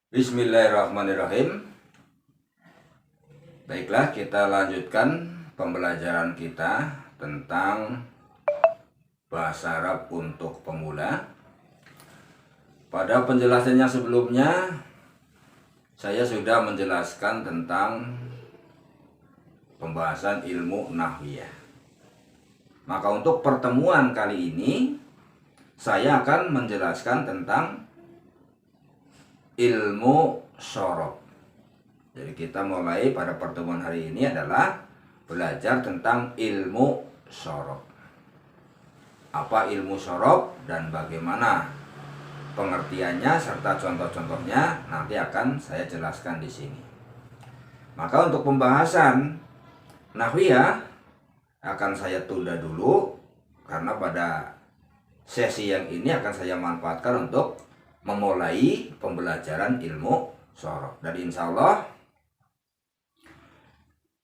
Bismillahirrahmanirrahim. Baiklah, kita lanjutkan pembelajaran kita tentang bahasa Arab untuk pemula. Pada penjelasannya sebelumnya, saya sudah menjelaskan tentang pembahasan ilmu nahwiyah. Maka untuk pertemuan kali ini, saya akan menjelaskan tentang ilmu syarab. Jadi kita mulai pada pertemuan hari ini adalah belajar tentang ilmu syarab. Apa ilmu syarab dan bagaimana pengertiannya serta contoh-contohnya nanti akan saya jelaskan di sini. Maka untuk pembahasan nahwiyah akan saya tunda dulu karena pada sesi yang ini akan saya manfaatkan untuk memulai pembelajaran ilmu syarab. Dan insya Allah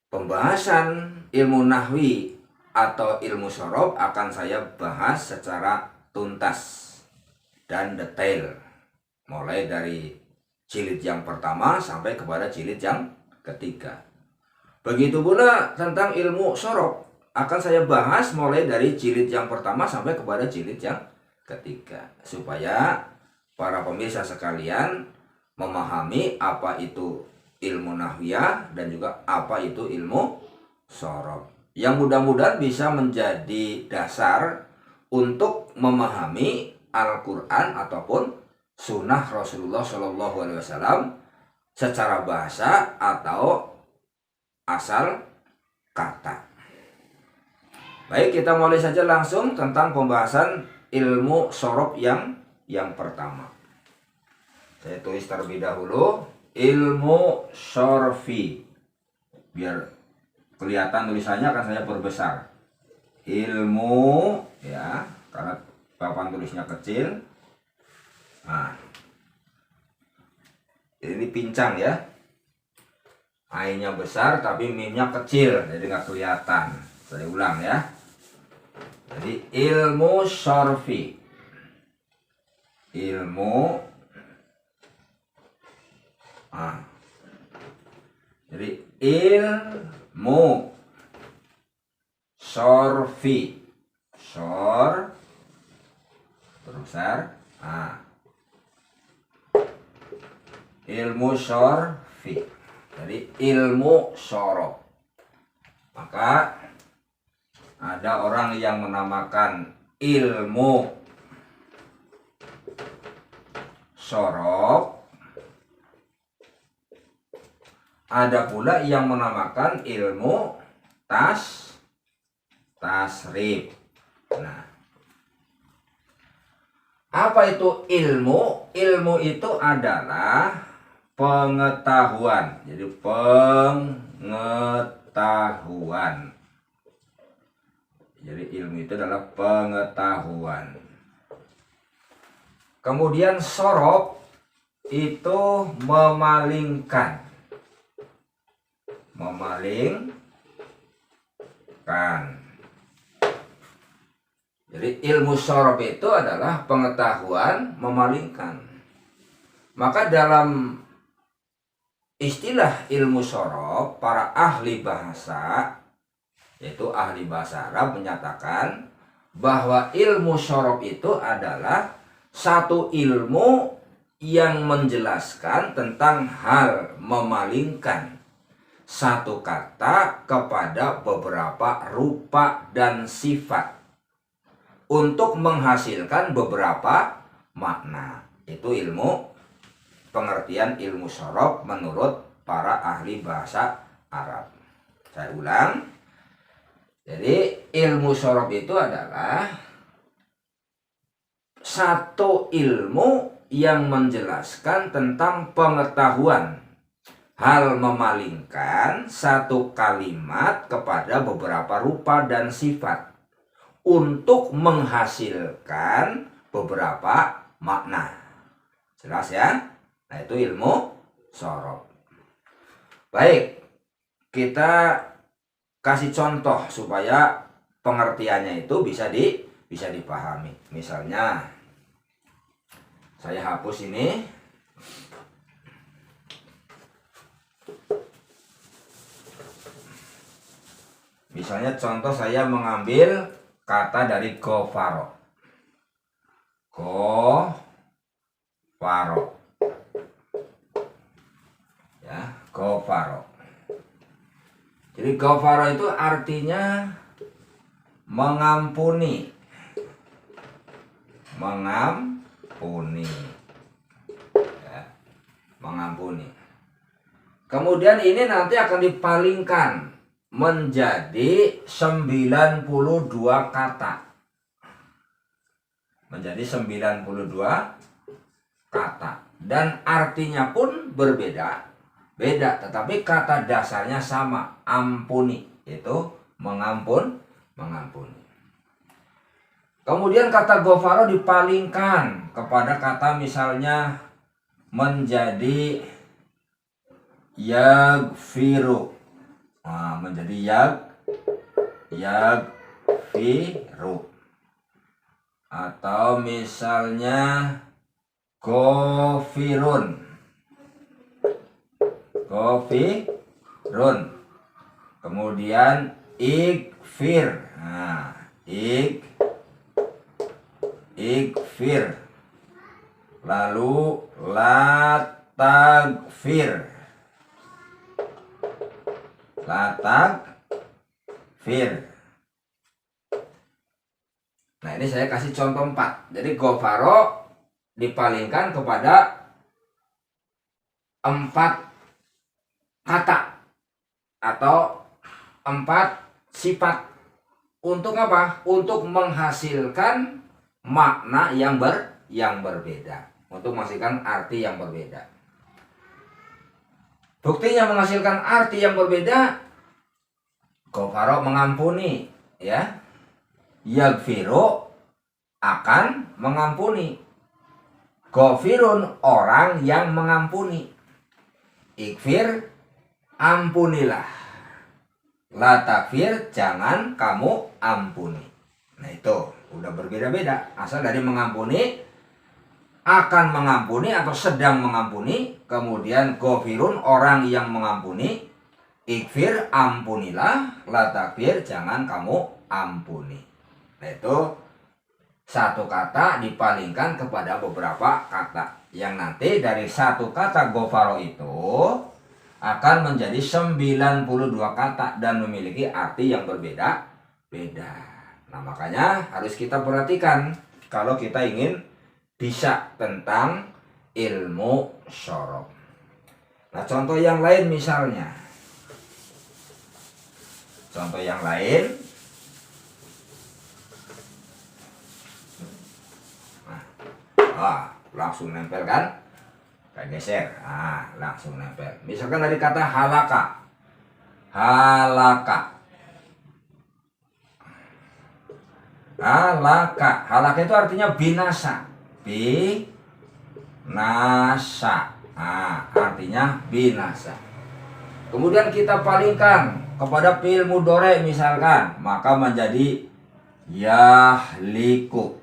pembahasan ilmu nahwi atau ilmu syarab akan saya bahas secara tuntas dan detail, mulai dari jilid yang pertama sampai kepada jilid yang ketiga. Begitu pula tentang ilmu syarab akan saya bahas mulai dari jilid yang pertama sampai kepada jilid yang ketiga, supaya para pemirsa sekalian memahami apa itu ilmu nahwiyah dan juga apa itu ilmu syarab, yang mudah-mudahan bisa menjadi dasar untuk memahami Al-Quran ataupun sunnah Rasulullah SAW secara bahasa atau asal kata. Baik, kita mulai saja langsung tentang pembahasan ilmu syarab yang pertama. Saya tulis terlebih dahulu ilmu syarfi, biar kelihatan tulisannya akan saya perbesar. Ilmu, ya, karena papan tulisnya kecil. Nah, ini pincang ya, I-nya besar tapi mim-nya kecil, jadi nggak kelihatan. Saya ulang ya. Jadi ilmu syarfi, ilmu jadi ilmu syarfi, syar terbesar, ilmu syarfi, jadi ilmu syarab. Maka ada orang yang menamakan ilmu syarab, ada pula yang menamakan ilmu tasrif. Nah, apa itu ilmu? Ilmu itu adalah pengetahuan. Jadi pengetahuan. Jadi ilmu itu adalah pengetahuan. Kemudian syarab itu memalingkan. Jadi ilmu syarab itu adalah pengetahuan memalingkan. Maka dalam istilah ilmu syarab, para ahli bahasa, yaitu ahli bahasa Arab, menyatakan bahwa ilmu syarab itu adalah satu ilmu yang menjelaskan tentang hal memalingkan satu kata kepada beberapa rupa dan sifat untuk menghasilkan beberapa makna. Itu ilmu, pengertian ilmu syarab menurut para ahli bahasa Arab. Saya ulang. Jadi ilmu syarab itu adalah satu ilmu yang menjelaskan tentang pengetahuan hal memalingkan satu kalimat kepada beberapa rupa dan sifat untuk menghasilkan beberapa makna. Jelas ya? Nah, itu ilmu syarab. Baik, kita kasih contoh supaya pengertiannya itu bisa dipahami. Misalnya, saya hapus ini. Misalnya contoh saya mengambil kata dari gofaro. Gofaro. Ya, gofaro. Jadi gofaro itu artinya mengampuni. Mengampuni. Ya, mengampuni. Kemudian ini nanti akan dipalingkan menjadi 92 kata. Menjadi 92 kata. Dan artinya pun berbeda. Beda, tetapi kata dasarnya sama, ampuni. Itu mengampuni. Kemudian kata gofaro dipalingkan kepada kata misalnya menjadi yagfiru. Nah, menjadi yagfiru. Atau misalnya gofirun. Kemudian ikfir. Nah, ikfir. Lalu latagfir. Nah, ini saya kasih contoh 4. Jadi gofaro dipalingkan kepada 4 kata atau 4 sifat. Untuk apa? Untuk menghasilkan makna yang berbeda. Untuk menghasilkan arti yang berbeda. Buktinya menghasilkan arti yang berbeda, gofaro mengampuni, ya. Yagfiru akan mengampuni. Gofirun orang yang mengampuni. Ikfir ampunilah. Latagfir jangan kamu ampuni. Nah, itu udah berbeda-beda. Asal dari mengampuni, akan mengampuni atau sedang mengampuni. Kemudian gofirun orang yang mengampuni. Ikfir ampunilah. Latagfir jangan kamu ampuni. Nah, itu satu kata dipalingkan kepada beberapa kata. Yang nanti dari satu kata gofaro itu akan menjadi 92 kata dan memiliki arti yang berbeda-beda. Nah, makanya harus kita perhatikan kalau kita ingin bisa tentang ilmu syarab. Nah, contoh yang lain misalnya. Contoh yang lain. Nah, langsung nempel kan? Kita geser. Nah, langsung nempel. Misalkan dari kata halaka. Halaka itu artinya binasa. Binasa. Nah, artinya binasa. Kemudian kita palingkan kepada fi'il mudhari misalkan, maka menjadi yahliku.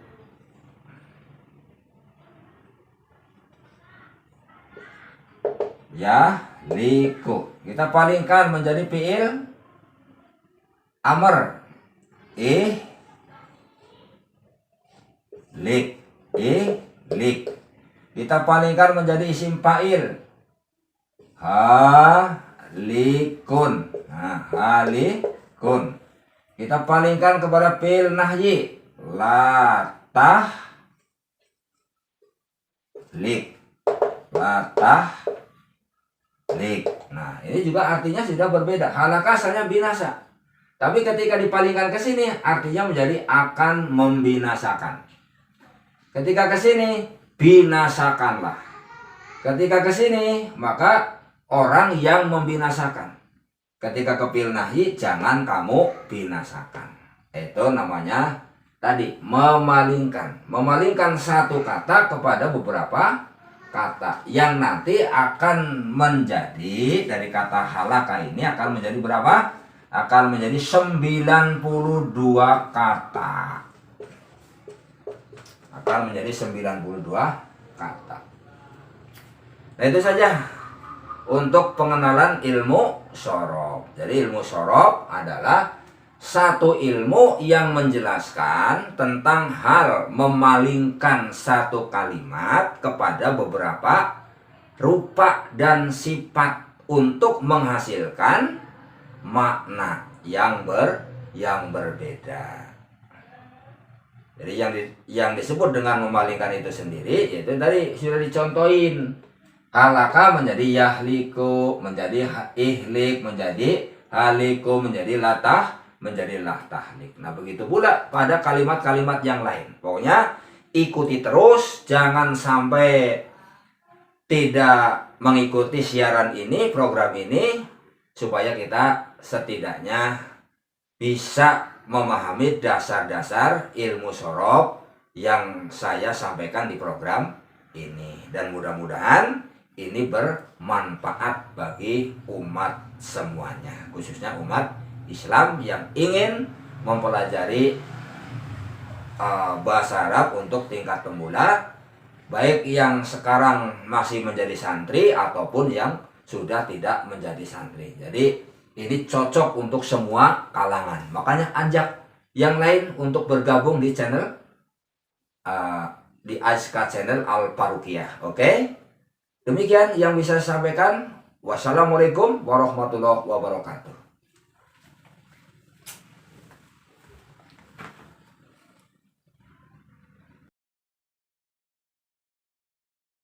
Yahliku. Kita palingkan menjadi fi'il amr. Lik. Kita palingkan menjadi isim fa'il. Halikun. Nah, halikun. Kita palingkan kepada fi'il nahyi. Latahlik. Nah, ini juga artinya sudah berbeda. Halaka asalnya binasa. Tapi ketika dipalingkan ke sini, artinya menjadi akan membinasakan. Ketika ke sini, binasakanlah. Ketika ke sini, maka orang yang membinasakan. Ketika ke fi'il nahyi, jangan kamu binasakan. Itu namanya tadi memalingkan. Memalingkan satu kata kepada beberapa kata yang nanti akan menjadi dari kata halaka ini akan menjadi berapa? Akan menjadi 92 kata. Akan menjadi 92 kata. Nah, itu saja untuk pengenalan ilmu syarab. Jadi ilmu syarab adalah satu ilmu yang menjelaskan tentang hal memalingkan satu kalimat kepada beberapa rupa dan sifat untuk menghasilkan makna yang berbeda. Jadi yang disebut dengan memalingkan itu sendiri yaitu tadi sudah dicontohin. Halaka menjadi yahliku, menjadi ihlik, menjadi haliku, menjadi latah, menjadilah tahlik. Nah begitu pula pada kalimat-kalimat yang lain. Pokoknya ikuti terus, jangan sampai tidak mengikuti siaran ini, program ini, supaya kita setidaknya bisa memahami dasar-dasar ilmu sorof yang saya sampaikan di program ini. Dan mudah-mudahan ini bermanfaat bagi umat semuanya, khususnya umat Islam yang ingin mempelajari bahasa Arab untuk tingkat pemula, baik yang sekarang masih menjadi santri ataupun yang sudah tidak menjadi santri. Jadi ini cocok untuk semua kalangan. Makanya ajak yang lain untuk bergabung di channel di ASK channel Al Faruqiyah. Oke? Demikian yang bisa saya sampaikan. Wassalamualaikum warahmatullahi wabarakatuh.